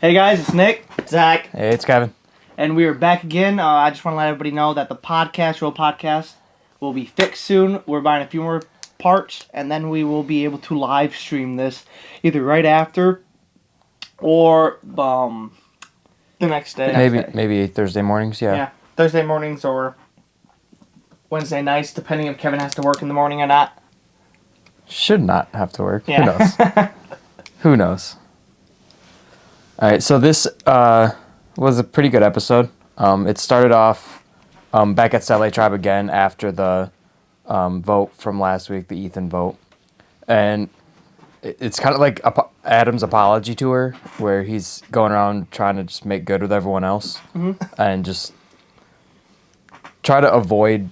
Hey guys, it's Nick. Zach. Hey, it's Kevin. And we are back again. I just want to let everybody know that the WaW podcast, will be fixed soon. We're buying a few more parts, and then we will be able to live stream this either right after or The next day. Maybe Thursday mornings, yeah. Thursday mornings or Wednesday nights, depending if Kevin has to work in the morning or not. Should not have to work. Yeah. Who knows? Who knows? All right, so this was a pretty good episode. It started off back at Satellite Tribe again after the vote from last week, the Ethan vote. And it's kind of like Adam's apology tour, where he's going around trying to just make good with everyone else and just try to avoid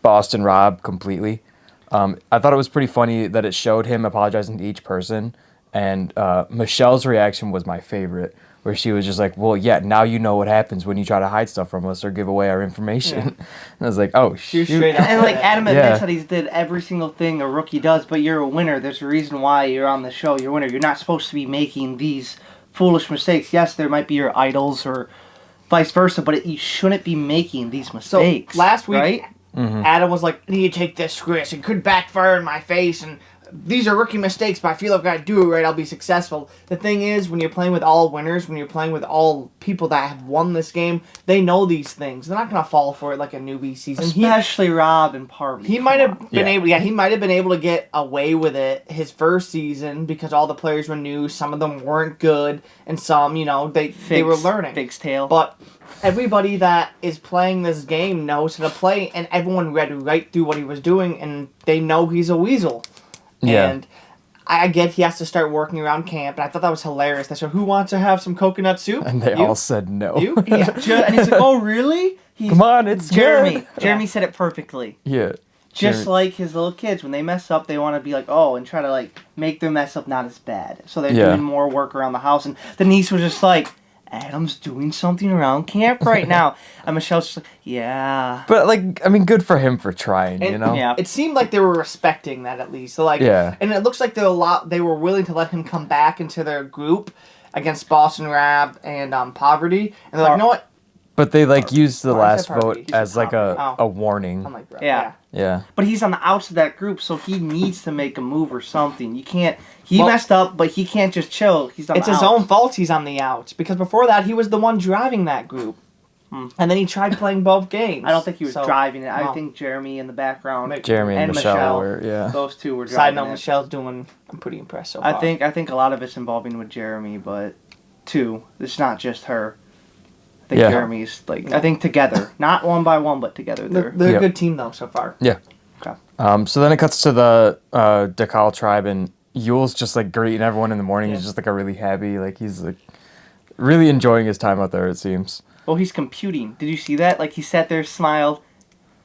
Boston Rob completely. I thought it was pretty funny that it showed him apologizing to each person. And Michelle's reaction was my favorite, where she was just like, well, yeah, now you know what happens when you try to hide stuff from us or give away our information. Yeah. And I was like, oh, shoot. And like Adam admits that he's did every single thing a rookie does, but you're a winner. There's a reason why you're on the show. You're a winner. You're not supposed to be making these foolish mistakes. Yes, there might be your idols or vice versa, but you shouldn't be making these mistakes. So last week, right? Adam was like, I need to take this risk. It could backfire in my face, and these are rookie mistakes, but I feel like if I do it right, I'll be successful. The thing is, when you're playing with all winners, when you're playing with all people that have won this game, they know these things. They're not going to fall for it like a newbie season. Especially Rob and Parvy. He might have been able. Yeah, he might have been able to get away with it his first season because all the players were new. Some of them weren't good, and some, they were learning. Fig's tail. But everybody that is playing this game knows how to play, and everyone read right through what he was doing, and they know he's a weasel. Yeah. And I get he has to start working around camp, and I thought that was hilarious. They said, who wants to have some coconut soup? And they all said no. You? Yeah. And he's like, oh, really? Come on, it's Jeremy. good. Jeremy said it perfectly. Yeah. Just like his little kids, when they mess up, they want to be like, oh, and try to like make their mess up not as bad. So they're doing more work around the house. And the niece was just like, Adam's doing something around camp right now. And Michelle's just like, yeah. But, good for him for trying, and, you know? Yeah. It seemed like they were respecting that at least. So, and it looks like they were willing to let him come back into their group against Boston Rab and Poverty. And they're like, you know what? But they, used the last vote as, a warning. I'm like, Yeah. But he's on the outs of that group, so he needs to make a move or something. You can't... He messed up, but he can't just chill. He's on It's his own fault he's on the outs. Because before that, he was the one driving that group. And then he tried playing both games. I don't think he was driving it. I think Jeremy in the background. Jeremy and Michelle were, those two were driving Side note, it. Michelle's doing... I'm pretty impressed so far. I think a lot of it's involving with Jeremy, but two. It's not just her. I think Jeremy's I think together, not one by one, but together. They're a good team though so far. Yeah. Okay. So then it cuts to the DeKalb tribe, and Yule's just greeting everyone in the morning. Yeah. He's just a really happy, he's really enjoying his time out there. It seems. Well, he's computing. Did you see that? He sat there, smiled.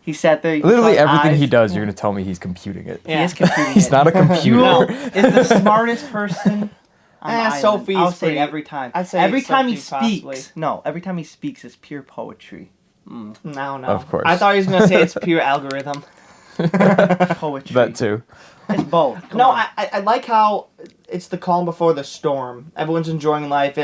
He sat there. Literally everything he does, you're gonna tell me he's computing it. Yeah. He is computing. He's not a computer. Yule is the smartest person. Sophie. I'll say every time. Every time he speaks. Possibly. No, every time he speaks, it's pure poetry. No. Of course. I thought he was gonna say it's pure algorithm. Poetry. That too. It's both. I like how it's the calm before the storm. Everyone's enjoying life.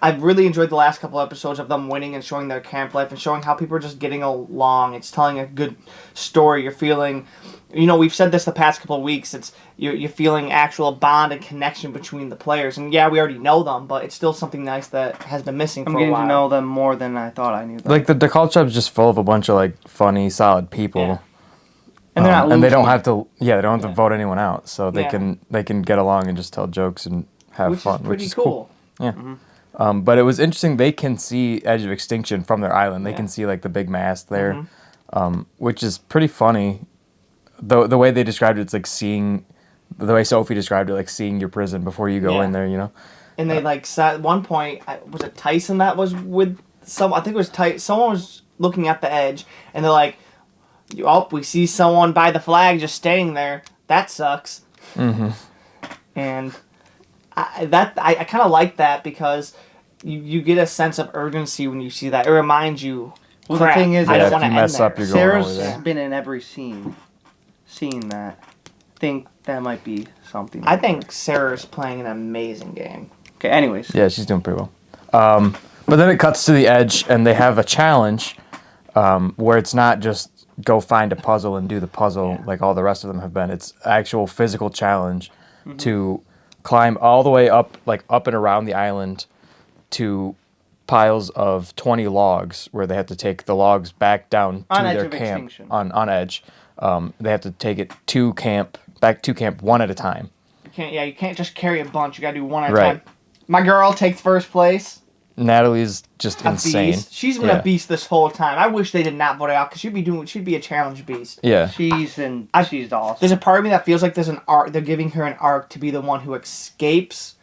I've really enjoyed the last couple episodes of them winning and showing their camp life and showing how people are just getting along. It's telling a good story. You're feeling, we've said this the past couple of weeks. It's you're feeling actual bond and connection between the players. And yeah, we already know them, but it's still something nice that has been missing for a while. I'm getting to know them more than I thought I knew them. The DeKalb tribe's just full of a bunch of funny, solid people. Yeah. And they're not losing. And they don't have to. Yeah, they don't have to vote anyone out, so they can get along and just tell jokes and have fun, which is cool. Yeah. Mm-hmm. But it was interesting. They can see Edge of Extinction from their island. They can see the big mast there, which is pretty funny. The way they described it, it's seeing the way Sophie described it, seeing your prison before you go in there. And they sat at one point. Was it Tyson that was with some? I think it was Tyson. Someone was looking at the edge, and they're like, oh, we see someone by the flag just staying there. That sucks. Mm-hmm. And I kind of like that because you get a sense of urgency when you see that. It reminds you. Well, the thing is, I don't if you mess up, you're going over there. Sarah's been in every scene, seeing that. I think that might be something. I think Sarah's playing an amazing game. Okay, anyways. Yeah, she's doing pretty well. But then it cuts to the edge, and they have a challenge where it's not just go find a puzzle and do the puzzle like all the rest of them have been. It's actual physical challenge to climb all the way up, like up and around the island to piles of 20 logs where they have to take the logs back down to their camp on edge. They have to take it back to camp one at a time. You can't just carry a bunch. You gotta do one at a time. My girl takes first place. Natalie's just insane. Beast. She's been a beast this whole time. I wish they did not vote her out because she'd be a challenge beast. Yeah. She's awesome. There's a part of me that feels like there's an arc. They're giving her an arc to be the one who escapes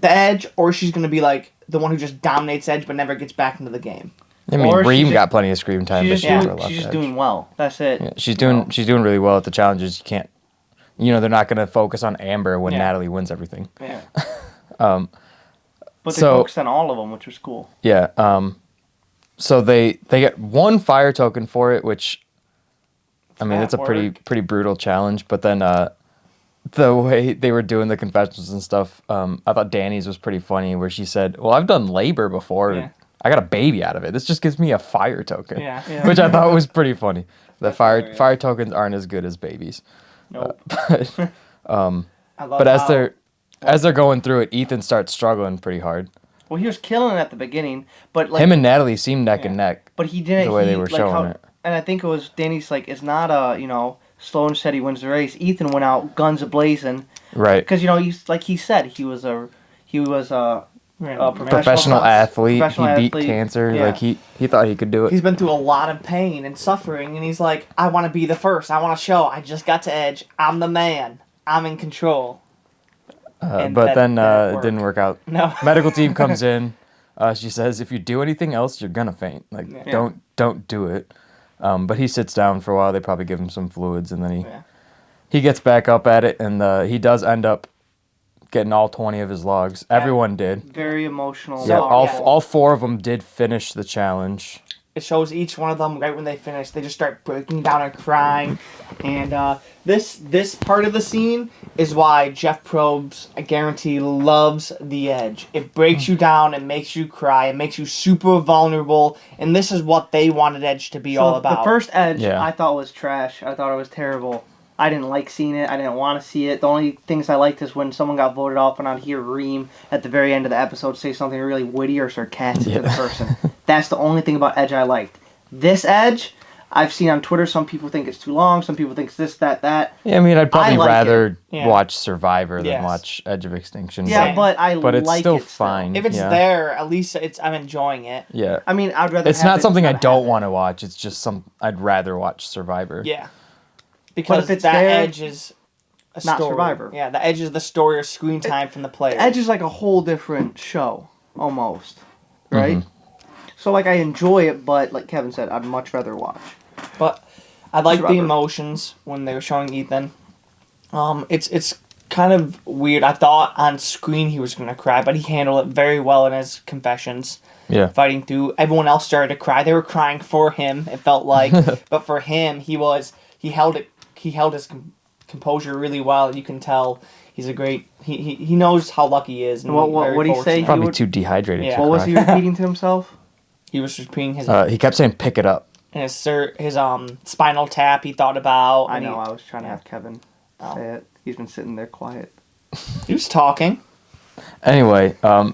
the edge, or she's gonna be like the one who just dominates edge but never gets back into the game. I mean, Reem got plenty of screen time, but she's just doing well. That's it. Yeah, she's doing really well at the challenges. You can't, they're not gonna focus on Amber when Natalie wins everything. Yeah. But they focused on all of them, which was cool. Yeah. So they get one fire token for it, which, I mean, it's a pretty brutal challenge. But then the way they were doing the confessions and stuff, I thought Danny's was pretty funny, where she said, "Well, I've done labor before. Yeah. I got a baby out of it. This just gives me a fire token." Yeah. Which I thought was pretty funny. The fire tokens aren't as good as babies. Nope. But as they're going through it, Ethan starts struggling pretty hard. Well, he was killing it at the beginning, but like him and Natalie seemed neck and neck. But he didn't. The way they were showing it, and I think it was Danny's like, it's not slow and steady wins the race. Ethan went out guns a-blazing, right? Because he's like he said he was a professional athlete. He beat cancer. Yeah. Like he thought he could do it. He's been through a lot of pain and suffering, and he's like, I want to be the first. I want to show. I just got to edge. I'm the man. I'm in control. But then it didn't work out. No. Medical team comes in. She says, if you do anything else, you're gonna faint. Like don't do it. But he sits down for a while. They probably give him some fluids, and then he gets back up at it, and he does end up getting all 20 of his logs. Everyone did. Very emotional. Yeah, all 4 of them did finish the challenge. It shows each one of them right when they finish, they just start breaking down and crying. And this part of the scene is why Jeff Probst, I guarantee, loves The Edge. It breaks you down, it makes you cry, it makes you super vulnerable, and this is what they wanted Edge to be all about. The first Edge I thought was trash. I thought it was terrible. I didn't like seeing it. I didn't want to see it. The only things I liked is when someone got voted off and I'd hear Reem at the very end of the episode say something really witty or sarcastic to the person. That's the only thing about Edge I liked. This Edge, I've seen on Twitter, some people think it's too long, some people think it's this, that. Yeah, I mean, I'd probably rather watch Survivor than watch Edge of Extinction. Yeah, but it's still fine. If it's there, at least I'm enjoying it. Yeah. I mean, I'd rather it's not something I don't want to watch. It's just I'd rather watch Survivor. Yeah. Because that Edge is a not story. Survivor. Yeah, the Edge is the story or screen time from the players. Edge is like a whole different show, almost. Right? So, like, I enjoy it, but like Kevin said, I'd much rather watch. But I like the emotions when they were showing Ethan. It's kind of weird. I thought on screen he was going to cry, but he handled it very well in his confessions. Yeah. Fighting through. Everyone else started to cry. They were crying for him, it felt like. But for him, he held his composure really well. You can tell he's a great. He knows how lucky he is. And what did he say? Probably too dehydrated. Yeah. To what was he repeating to himself? He was repeating his. He kept saying, "Pick it up." And his spinal tap. He thought about. I know. I was trying to have Kevin say it. He's been sitting there quiet. He was talking. Anyway, so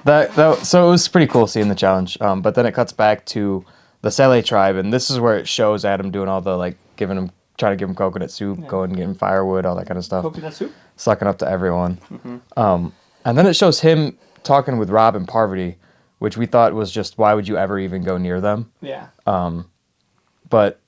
it was pretty cool seeing the challenge. But then it cuts back to the Sele tribe, and this is where it shows Adam doing all the trying to give him coconut soup, going and getting firewood, all that kind of stuff. Coconut soup? Sucking up to everyone. And then it shows him talking with Rob and Parvati, which we thought was just, why would you ever even go near them? Yeah. But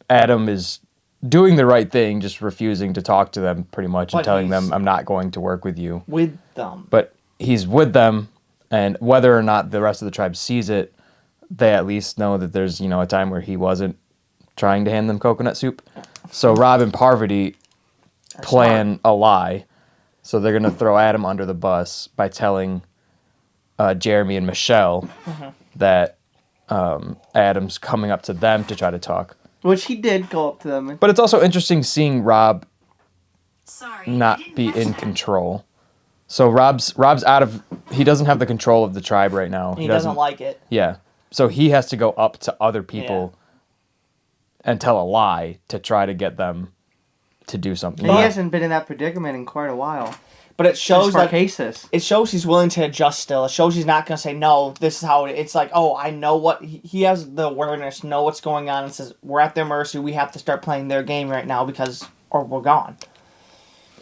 Adam is doing the right thing, just refusing to talk to them pretty much and telling them, I'm not going to work with you. With them. But he's with them, and whether or not the rest of the tribe sees it, they at least know that there's, a time where he wasn't trying to hand them coconut soup. So Rob and Parvati plan a lie. So they're going to throw Adam under the bus by telling Jeremy and Michelle that Adam's coming up to them to try to talk. Which he did go up to them. But it's also interesting seeing Rob not be in control. So Rob's out of. He doesn't have the control of the tribe right now. He doesn't like it. Yeah. So he has to go up to other people and tell a lie to try to get them to do something. And he hasn't been in that predicament in quite a while. But it shows that cases. It shows he's willing to adjust still. It shows he's not going to say, no, this is how it's like, oh, I know what... He has the awareness, know what's going on, and says, we're at their mercy, we have to start playing their game right now or we're gone.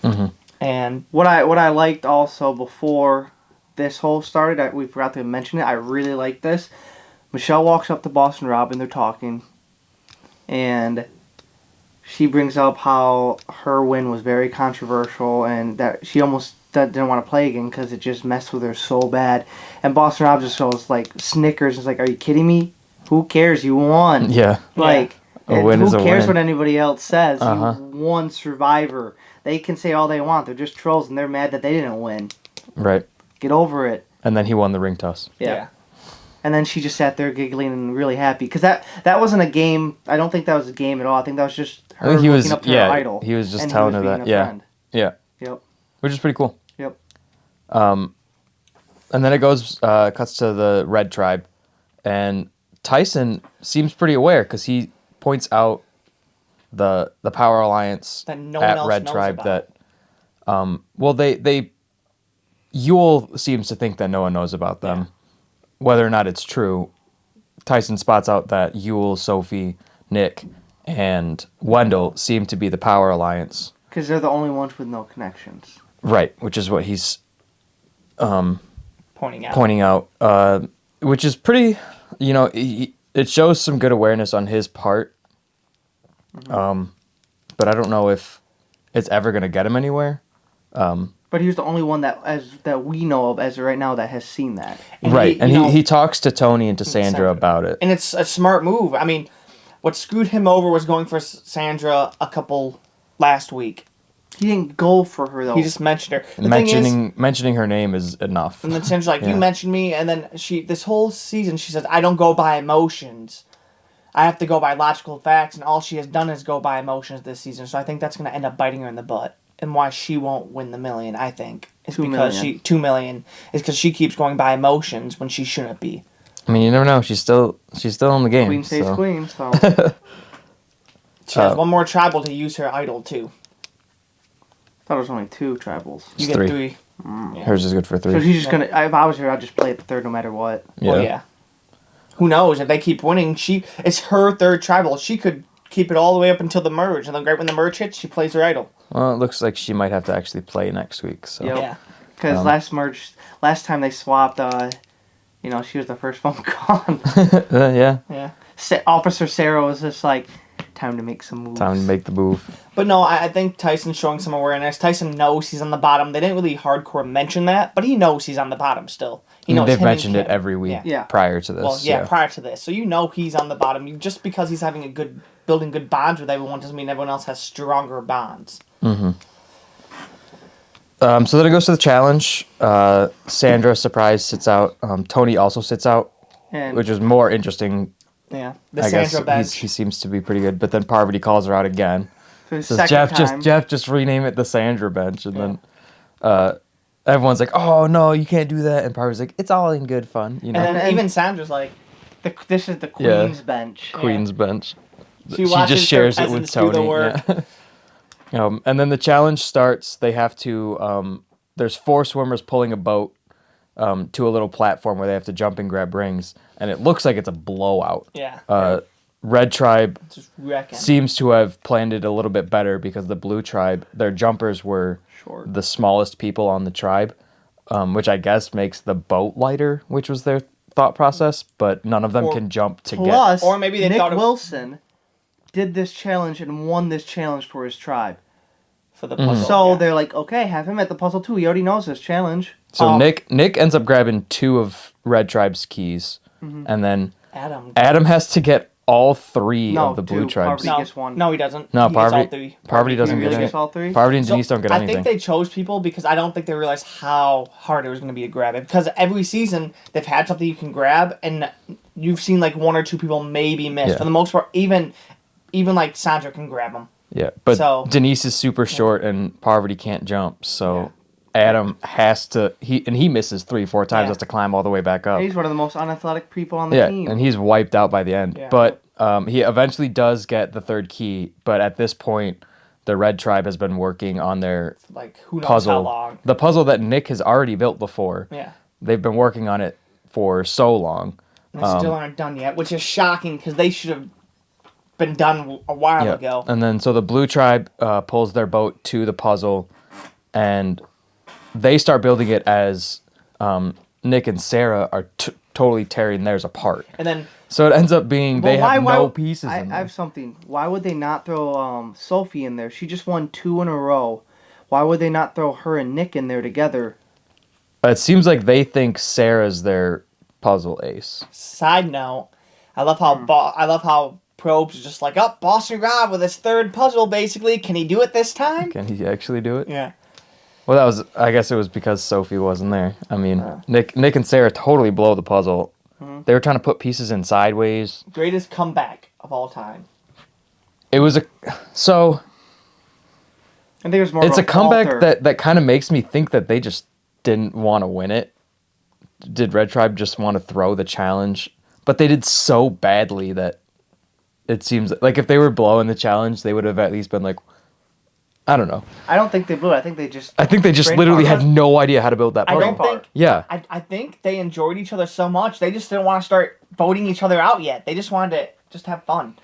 Mm-hmm. And what I liked also before this whole started, we forgot to mention it, I really liked this. Michelle walks up to Boston Rob and they're talking, and she brings up how her win was very controversial and that she almost didn't want to play again because it just messed with her so bad. And Boston Rob just goes like snickers and is like, "Are you kidding me? Who cares? You won." Yeah. Like, A win is a who cares win. what anybody else says? Uh-huh. You won Survivor. They can say all they want. They're just trolls and they're mad that they didn't win. Right. Get over it. And then he won the ring toss. yeah. And then she just sat there giggling and really happy because that wasn't a game. I don't think that was a game at all. I think that was just her I think he looking was up to her idol. he was just and telling he her was that. being a Yeah. friend. Yeah. Yep. Which is pretty cool. Yep. And then it goes cuts to the Red Tribe, and Tyson seems pretty aware because he points out the Power Alliance That no one at else Red knows Tribe about. that well they Yule seems to think that no one knows about them. Whether or not it's true, Tyson spots out that Yule, Sophie, Nick, and Wendell seem to be the Power Alliance. Because they're the only ones with no connections. Right, which is what he's Pointing out. which is pretty, it shows some good awareness on his part. But I don't know if it's ever going to get him anywhere. But he was the only one that we know of as of right now that has seen that. And right, he- he talks to Tony and to Sandra Sandra. about it. And it's a smart move. I mean, what screwed him over was going for Sandra a couple last week. He didn't go for her though. He just mentioned her. The thing is, Mentioning her name is enough. and then Sandra's like, Yeah. you mentioned me, and then this whole season, she says, I don't go by emotions. I have to go by logical facts, and all she has done is go by emotions this season, so I think that's going to end up biting her in the butt. And why she won't win the million, I think, is $2 because million. 2 million is because she keeps going by emotions when she shouldn't be. I mean, you never know. She's still in the game. Queen stays so. queen, so. She has one more tribal to use her idol too. I thought it was only 2 tribals. You It's get 3. 3. Yeah. Hers is good for 3. So she's just gonna. If I was her, I'd just play it the third no matter what. yeah. Well, yeah. Who knows? If they keep winning, it's her third tribal. She could keep it all the way up until the merge, and then right when the merge hits, she plays her idol. Well, it looks like she might have to actually play next week. So. Yep. Yeah. Because last time they swapped, she was the first one gone. Yeah. Yeah. Officer Sarah was just like, time to make some moves. Time to make the move. But no, I think Tyson's showing some awareness. Tyson knows he's on the bottom. They didn't really hardcore mention that, but he knows he's on the bottom still. He knows They've him and mentioned it Kim. every week Yeah. prior to this. Well, yeah, prior to this. So you know he's on the bottom. Just because he's having building good bonds with everyone doesn't mean everyone else has stronger bonds. So then it goes to the challenge. Sandra, surprise, sits out. Tony also sits out, And which is more interesting. Yeah. The I guess Sandra bench. he seems to be pretty good. But then Parvati calls her out again. for the Says second time, Jeff, just rename it the Sandra bench. And then everyone's like, oh no, you can't do that. And Parvati's like, it's all in good fun. You know, And then And- even Sandra's like, this is the Yeah. Queen's bench. Queen's bench. she watches just shares her it with peasants do the Tony. work. Yeah. And then the challenge starts. They have to. There's 4 swimmers pulling a boat to a little platform where they have to jump and grab rings, and it looks like it's a blowout. Yeah. Red Tribe Just wrecking. seems to have planned it a little bit better because the Blue Tribe, their jumpers were Short. the smallest people on the tribe, which I guess makes the boat lighter, which was their thought process. But none of them Or can jump to Plus, Or maybe they Nick thought it- Wilson did this challenge and won this challenge for his tribe. For the puzzle. So yeah. they're like, okay, have him at the puzzle too. He already knows this challenge. get. So Um, Nick ends up grabbing 2 of Red Tribe's keys, and then Adam has to get all 3 No, of the Blue 2. Tribes. Parvati gets 1. No, he doesn't. No, He gets all Parvati 3. Parvati doesn't He get really any. gets all 3? Parvati and So, Denise don't get I anything. think they chose people because I don't think they realized how hard it was going to be to grab it. Because every season they've had something you can grab, and you've seen like 1 or 2 people maybe miss. Yeah. For the most part, even like Sandra can grab them. Yeah, but So- Denise is super short and Parvati can't jump, so Adam has to he misses 3-4 times, Yeah. has to climb all the way back up. He's one of the most unathletic people on the team. And he's wiped out by the end. Yeah. But he eventually does get the third key. But at this point, the Red Tribe has been working on their Like, who knows puzzle. how long. The puzzle that Nick has already built before. Yeah. They've been working on it for so long. And they still aren't done yet, which is shocking because they should have been done a while ago. And then so the Blue Tribe pulls their boat to the puzzle, and they start building it as Nick and Sarah are totally tearing theirs apart. And then So it ends up being they have no pieces in I there. have something. Why would they not throw Sophie in there? She just won 2 in a row. Why would they not throw her and Nick in there together? It seems like they think Sarah's their puzzle ace. side note, I love how Probes is just like, oh, Boston Rob with his third puzzle, basically. Can he do it this time? Can he actually do it? Yeah. Well, I guess it was because Sophie wasn't there. I mean, Nick and Sarah totally blow the puzzle. Mhm. They were trying to put pieces in sideways. Greatest comeback of all time. It was so. I think it was more. It's of a comeback falter. that kind of makes me think that they just didn't want to win it. Did Red Tribe just want to throw the challenge? But they did so badly that it seems like if they were blowing the challenge, they would have at least been like, I don't know. I don't think they blew it. I think they just. Brain literally had no idea how to build that I puzzle. don't think. Yeah. I think they enjoyed each other so much they just didn't want to start voting each other out yet. They just wanted to just have fun,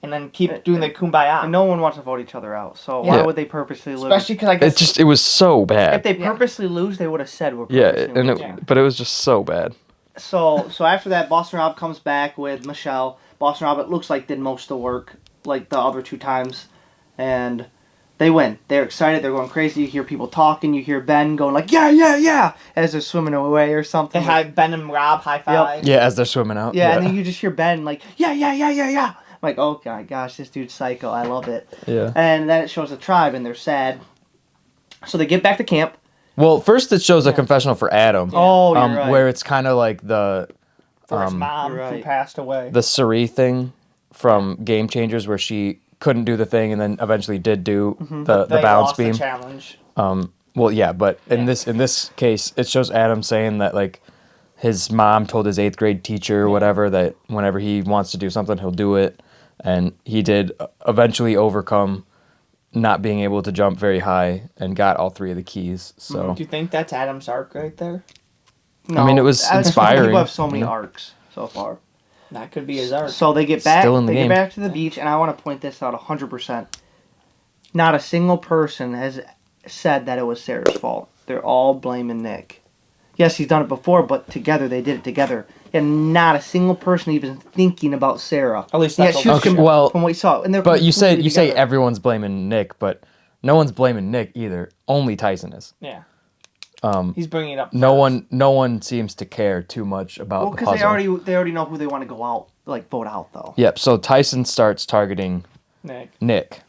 and then keep doing the kumbaya. And no one wants to vote each other out. So Yeah. why would they purposely lose? Especially because I guess It was so bad. if they purposely lose, they would have said we're Yeah, purposely and losing. but it was just so bad. So after that, Boston Rob comes back with Michelle. Boston Rob, it looks like, did most of the work, like the other 2 times, and they win. They're excited. They're going crazy. You hear people talking. You hear Ben going like, yeah, yeah, yeah, as they're swimming away or they something. had Ben and Rob high five. Yeah, as they're swimming out. Yeah, and then you just hear Ben like, yeah, yeah, yeah, yeah, yeah. I'm like, oh my gosh, this dude's psycho. I love it. Yeah. And then it shows the tribe, and they're sad. So they get back to camp. Well, first it shows a confessional for Adam. Oh, you're right. Where it's kind of like the For his mom You're who right. passed away. the Suri thing from Game Changers, where she couldn't do the thing and then eventually did do the They balance lost beam. the challenge. Well, yeah, but in Yeah. this case, it shows Adam saying that like his mom told his 8th grade teacher or whatever that whenever he wants to do something, he'll do it, and he did eventually overcome not being able to jump very high and got all 3 of the keys. So Do you think that's Adam's arc right there? I mean, it was inspiring, People have so many you know? arcs so far. That could be his arc. So they get back. Still in the they game. get back to the beach, and I want to point this out 100%. Not a single person has said that it was Sarah's fault. They're all blaming Nick. Yes, he's done it before, but together they did it together, and not a single person even thinking about Sarah. At least that's she was Okay, well, from what we saw. And they're But you say completely together. everyone's blaming Nick, but no one's blaming Nick either. Only Tyson is. Yeah. He's bringing it up. No first. one seems to care too much about Well, the because puzzle. they already know who they want to go out, like vote out though. Yep. So Tyson starts targeting Nick.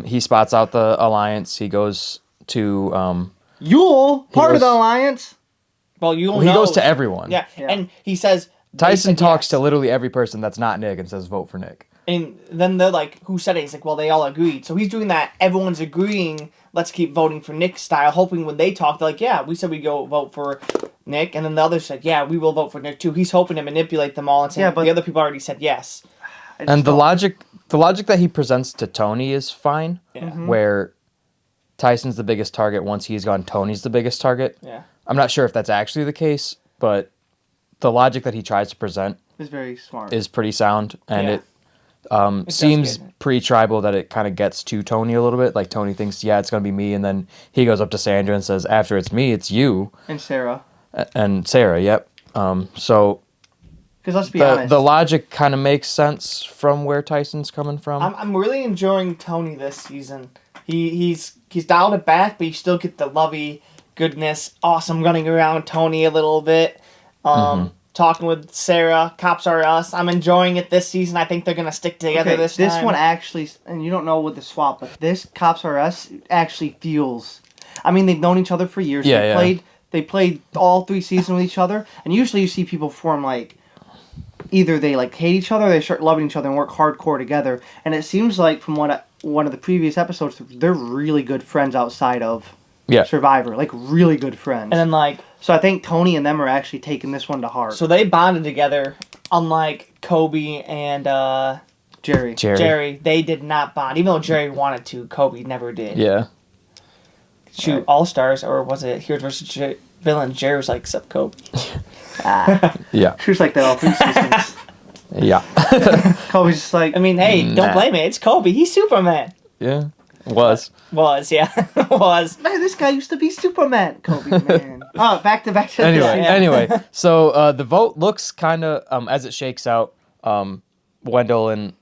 He spots out the alliance. He goes to Yule, part of goes- the alliance. Well, you he goes to everyone. Yeah. Yeah. And he says Tyson they said talks yes. to literally every person that's not Nick and says vote for Nick. And then they're like, who said it? He's like, well, they all agreed. So he's doing that. Everyone's agreeing. Let's keep voting for Nick style, hoping when they talk, they're like, yeah, we said we go vote for Nick. And then the others said, yeah, we will vote for Nick too. He's hoping to manipulate them all and say, Yeah, but- the other people already said yes. I just And the don't- logic that he presents to Tony is fine. Yeah. Where Tyson's the biggest target. Once he's gone, Tony's the biggest target. Yeah. I'm not sure if that's actually the case, but the logic that he tries to present It's very smart. is pretty sound, and Yeah. it does seems get it. pre-tribal that it kind of gets to Tony a little bit. Like Tony thinks, yeah, it's gonna be me, and then he goes up to Sandra and says, after it's me, it's you And Sarah. and Sarah. Yep. So Because let's be honest. the logic kind of makes sense from where Tyson's coming from. I'm really enjoying Tony this season. He's dialed it back, but you still get the lovey goodness, awesome running around Tony a little bit. Talking with Sarah, Cops Are Us. I'm enjoying it this season. I think they're gonna stick together Okay, this time. This one actually, and you don't know with the swap, but this Cops R Us actually feels. I mean, they've known each other for years. Yeah, they yeah. played. They played all 3 seasons with each other, and usually you see people form like. Either they like hate each other, or they start loving each other and work hardcore together. And it seems like from one of the previous episodes, they're really good friends outside of Survivor, like really good friends. And then like, so I think Tony and them are actually taking this one to heart. so they bonded together, unlike Kobe and Jerry. They did not bond, even though Jerry wanted to. Kobe never did. Yeah. Shoot, All Stars, or was it Heroes versus Villains? Jerry was like, "Sup, Kobe." Ah. Yeah. She was like that all 3 seasons. Yeah. Kobe's just like, I mean, hey, don't blame me. It's Kobe. He's Superman. Yeah. Was. Yeah. Was. man, this guy used to be Superman. Kobe, man. Oh, back to Anyway, so the vote looks kind of as it shakes out. Wendell and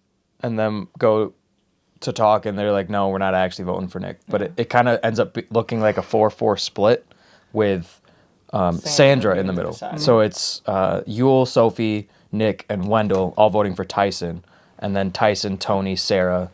them go to talk, and they're like, "No, we're not actually voting for Nick." But it kind of ends up looking like a 4-4 split with Sandra in the middle. So it's Yule, Sophie, Nick, and Wendell all voting for Tyson, and then Tyson, Tony, Sarah,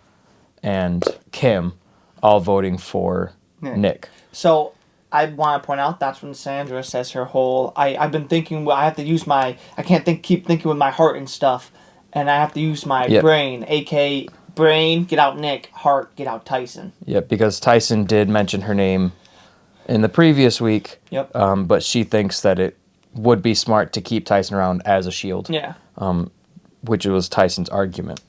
and Kim all voting for Nick. So I want to point out that's when Sandra says her whole, I've been thinking, well, I have to use I can't keep thinking with my heart and stuff, and I have to use my brain, a.k.a. brain, get out Nick, heart, get out Tyson. Yeah, because Tyson did mention her name in the previous week. Yep. But she thinks that it would be smart to keep Tyson around as a shield. Yeah. Which was Tyson's argument.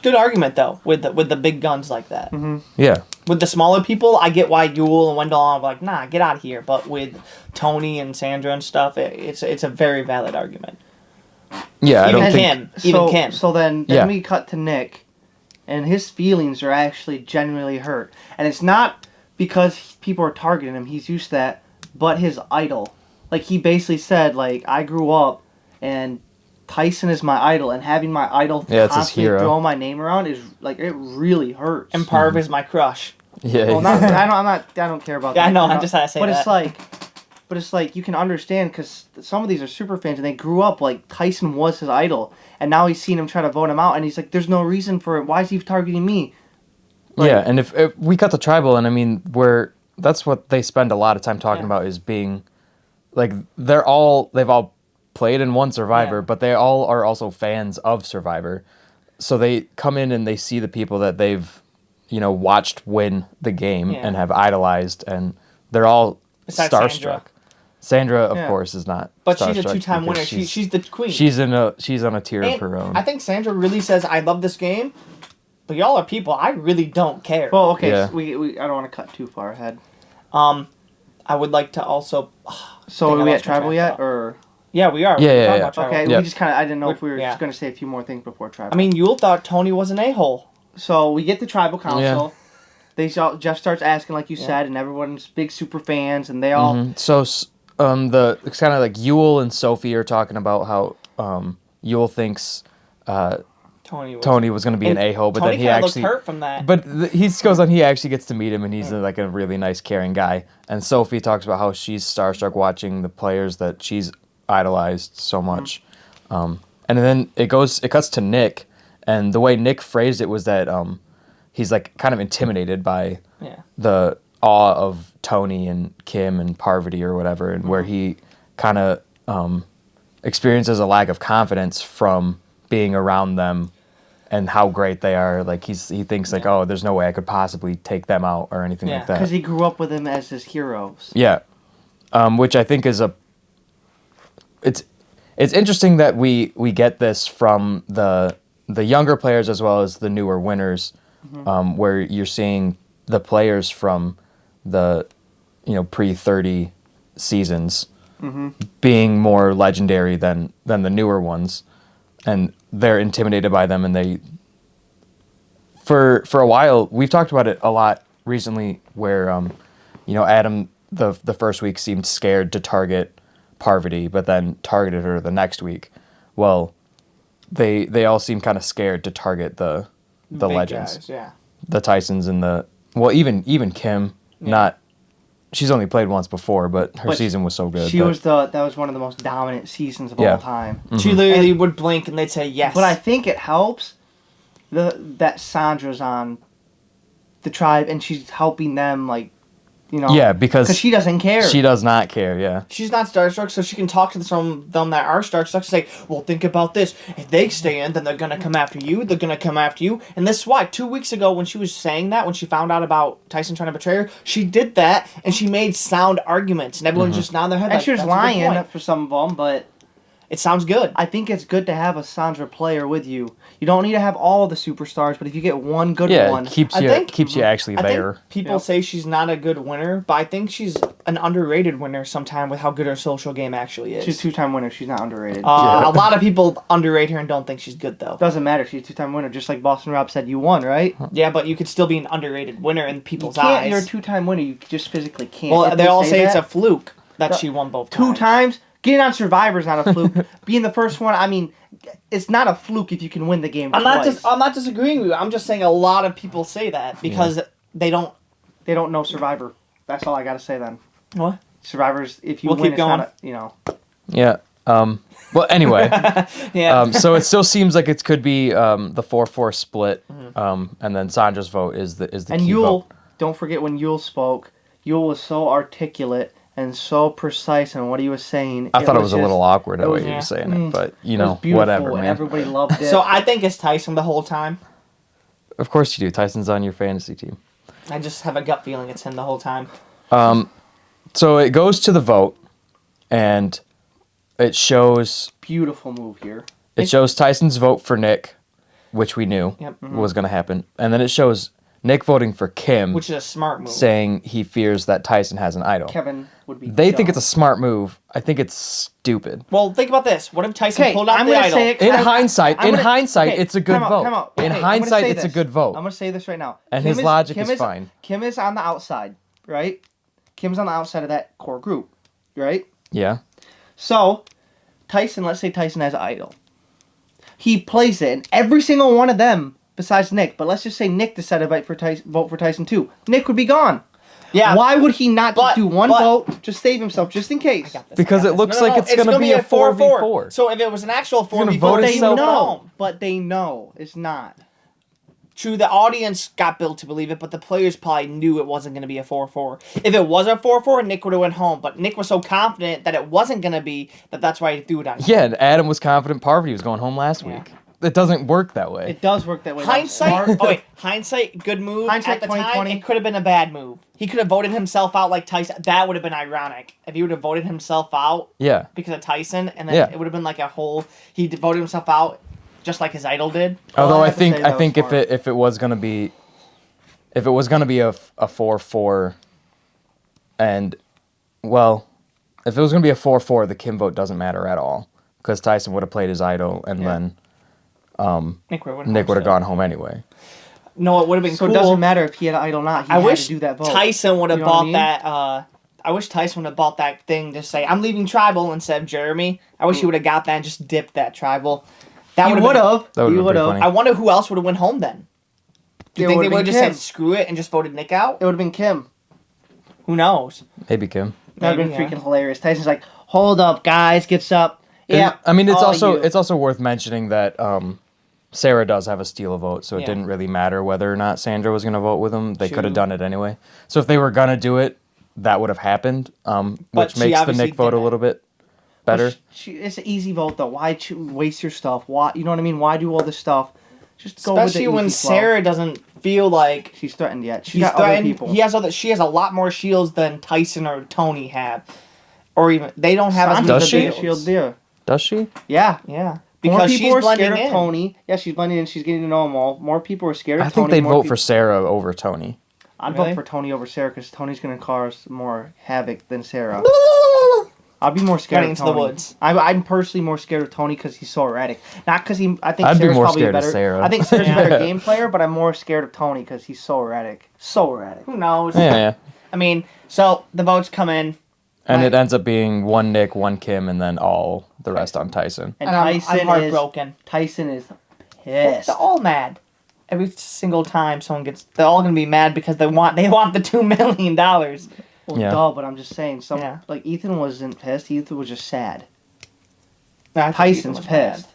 Good argument though, with the big guns like that. Mm-hmm. Yeah. With the smaller people, I get why Yule and Wendell are like, nah, get out of here. But with Tony and Sandra and stuff, it's a very valid argument. Yeah, Even Kim. So then we cut to Nick, and his feelings are actually genuinely hurt. And it's not because people are targeting him, he's used to that, but his idol. Like, he basically said, like, I grew up, and Tyson is my idol, and having my idol constantly throw my name around is, like, it really hurts. And Parv is my crush. Yeah. Well, I don't care about that. Yeah, I know, I just had to say that. But it's like, you can understand, because some of these are super fans, and they grew up, like, Tyson was his idol, and now he's seen him try to vote him out, and he's like, there's no reason for it. Why is he targeting me? Like, yeah, and if we cut the tribal, and I mean, that's what they spend a lot of time talking about, is being, like, they've all played and won Survivor, but they all are also fans of Survivor. So they come in and they see the people that they've, watched win the game and have idolized, and they're all starstruck. Sandra, of course, is not. But she's a 2-time winner. She's the queen. She's on a tier of her own. I think Sandra really says, "I love this game, but y'all are people. I really don't care." Well, okay, so we I don't want to cut too far ahead. I would like to also. So are we at tribal yet, or? Yeah, we are. Yeah. Okay, we just kind of. I didn't know if we were just going to say a few more things before tribal. I mean, Yule thought Tony was an a-hole. So we get the tribal council. Yeah. Jeff starts asking, like you said, and everyone's big super fans, and they all. Mm-hmm. So it's kind of like Yule and Sophie are talking about how Yule thinks Tony was going to be an a-hole, but Tony then he actually looked hurt from that. But he goes on. He actually gets to meet him, and he's like a really nice, caring guy. And Sophie talks about how she's starstruck watching the players that she's idolized so much. And then it cuts to Nick, and the way Nick phrased it was that he's like kind of intimidated by the awe of Tony and Kim and Parvati or whatever, and where he kind of experiences a lack of confidence from being around them and how great they are. Like he thinks like, oh, there's no way I could possibly take them out or anything like that. Because he grew up with them as his heroes. Yeah, which I think is it's interesting that we get this from the younger players as well as the newer winners, where you're seeing the players from the pre-30 seasons being more legendary than the newer ones, and they're intimidated by them, and they for a while we've talked about it a lot recently where Adam the first week seemed scared to target Parvati, but then targeted her the next week. Well, they all seem kind of scared to target the legends, guys, the Tysons and even Kim. She's only played once before, but her season was so good. That was one of the most dominant seasons of all time. Mm-hmm. She literally would blink and they'd say yes. But I think it helps that Sandra's on the tribe and she's helping them like You know? Yeah, because she doesn't care. She does not care, yeah. She's not starstruck, so she can talk to some of them that are starstruck and say, well, think about this. If they stay in, then they're going to come after you. They're going to come after you. And this is why 2 weeks ago when she was saying that, when she found out about Tyson trying to betray her, she did that, and she made sound arguments. And everyone's just nodding their head and like, she was that's a good lying point. for some of them, but... It sounds good. I think it's good to have a Sandra player with you. You don't need to have all the superstars, but if you get one good one... It keeps you actually there. I think people say she's not a good winner, but I think she's an underrated winner sometime with how good her social game actually is. She's a 2-time winner. She's not underrated. A lot of people underrate her and don't think she's good, though. Doesn't matter. She's a 2-time winner. Just like Boston Rob said, you won, right? Yeah, but you could still be an underrated winner in people's eyes. You're a 2-time winner. You just physically can't. Well, they all say that, it's a fluke that she won both times. 2 times? Getting on Survivor's not a fluke. Being the first one, I mean, it's not a fluke if you can win the game twice. I'm not disagreeing with you. I'm just saying a lot of people say that because they don't know Survivor. That's all I gotta say then. What? Survivor's, if you We'll win, keep going. it's not Yeah. Well, anyway. Yeah. So it still seems like it could be the 4-4 split, and then Sandra's vote is the and key Yule, vote. don't forget when Yule spoke, Yule was so articulate and so precise in what he was saying. I thought it was a just- little awkward the way was- he was saying it, but it was beautiful, whatever, and man. everybody loved it. So I think it's Tyson the whole time. Of course you do. Tyson's on your fantasy team. I just have a gut feeling it's him the whole time. So it goes to the vote, and it shows Beautiful move here. Tyson's vote for Nick, which we knew was going to happen, and then it shows Nick voting for Kim, Which is a smart move. saying he fears that Tyson has an idol. Kevin would be They think dumb. it's a smart move. I think it's stupid. Well, think about this. What if Tyson Okay, pulled out I'm the gonna idol? say it. In I'm hindsight, okay, it's a good vote. time out. In Okay, I'm gonna hindsight, say it's a this. good vote. I'm gonna say this right now. And his logic Kim is fine. Kim is on the outside, right? Kim's on the outside of that core group, right? Yeah. So, Tyson, let's say Tyson has an idol. He plays it, and every single one of them, besides Nick, but let's just say Nick decided to vote for Tyson too. Nick would be gone. Yeah. Why would he not just do one but- vote, just save himself, just in case? Because it looks like it's going to be a 4v4. So if it was an actual gonna 4v4, vote they himself know. No, but they know it's not. True, the audience got built to believe it, but the players probably knew it wasn't going to be a 4-4. If it was a 4-4, Nick would have went home. But Nick was so confident that it wasn't going to be that's why he threw it on. Yeah, and Adam was confident Parvati was going home last week. It doesn't work that way. It does work that way. Hindsight. Hindsight. Good move. Hindsight At the time, 2020. it could have been a bad move. He could have voted himself out like Tyson. That would have been ironic if he would have voted himself out Yeah. because of Tyson, and then Yeah. it would have been like a whole. He voted himself out just like his idol did. Although All I I have to say, think that was smart. if it was gonna be a 4-4, and well, if it was gonna be a 4-4, the Kim vote doesn't matter at all because Tyson would have played his idol and then Nick would Nick would have gone home anyway. No, it would have been So cool. it doesn't matter if he had an idol or not. He I had wish to do that vote. Tyson would have You know what I bought mean? that. I wish Tyson would have bought that thing to say I'm leaving tribal instead of Jeremy. I wish he would have got that and just dipped that tribal. That He would would have. have. That would've He been would pretty have. funny. I wonder who else would have went home then. Do you It think they would've would have been just Kim. said screw it and just voted Nick out? It would have been Kim. Who knows? Maybe Kim. That would have been Maybe, freaking hilarious. Tyson's like, hold up, guys, gets up. Yeah. I mean, it's all also you. it's also worth mentioning that Sarah does have a steal vote, so it Yeah. didn't really matter whether or not Sandra was going to vote with him. They could True. have done it anyway. So if they were going to do it, that would have happened, which she makes the obviously Nick vote a didn't. little bit better. It's an easy vote though. Why waste your stuff? Why, you know what I mean? Why do all this stuff? Just go Especially with the when easy flow. Sarah doesn't feel like She's threatened yet. She's he's got other threatened. people. She has a lot more shields than Tyson or Tony have, or even they don't have as Sandra's many Does the she? biggest shield there. Does she? Yeah. Yeah, More because people she's are blending scared in. of Tony. Yeah, she's blending in. She's getting to know them all. More people are scared of I Tony. think they'd more vote peop- for Sarah over Tony. I'd Really? vote for Tony over Sarah because Tony's going to cause more havoc than Sarah. I'd be more scared Running of into the Tony. woods. I'm personally more scared of Tony because he's so erratic. Not because he. I think I'd be Sarah's more probably scared of better. Sarah. I think Sarah's a better game player, but I'm more scared of Tony because he's so erratic. So erratic. Who knows? Yeah. I mean, so the votes come in, And Right. it ends up being one Nick, one Kim, and then all the rest on Tyson. And and I'm Tyson heartbroken. Tyson is pissed. They're all mad. Every single time someone gets, they're all gonna be mad because they want the $2 million. Well, Yeah. duh, but I'm just saying. Yeah. Like Ethan wasn't pissed. Ethan was just sad. I think Ethan Tyson's was mad. pissed.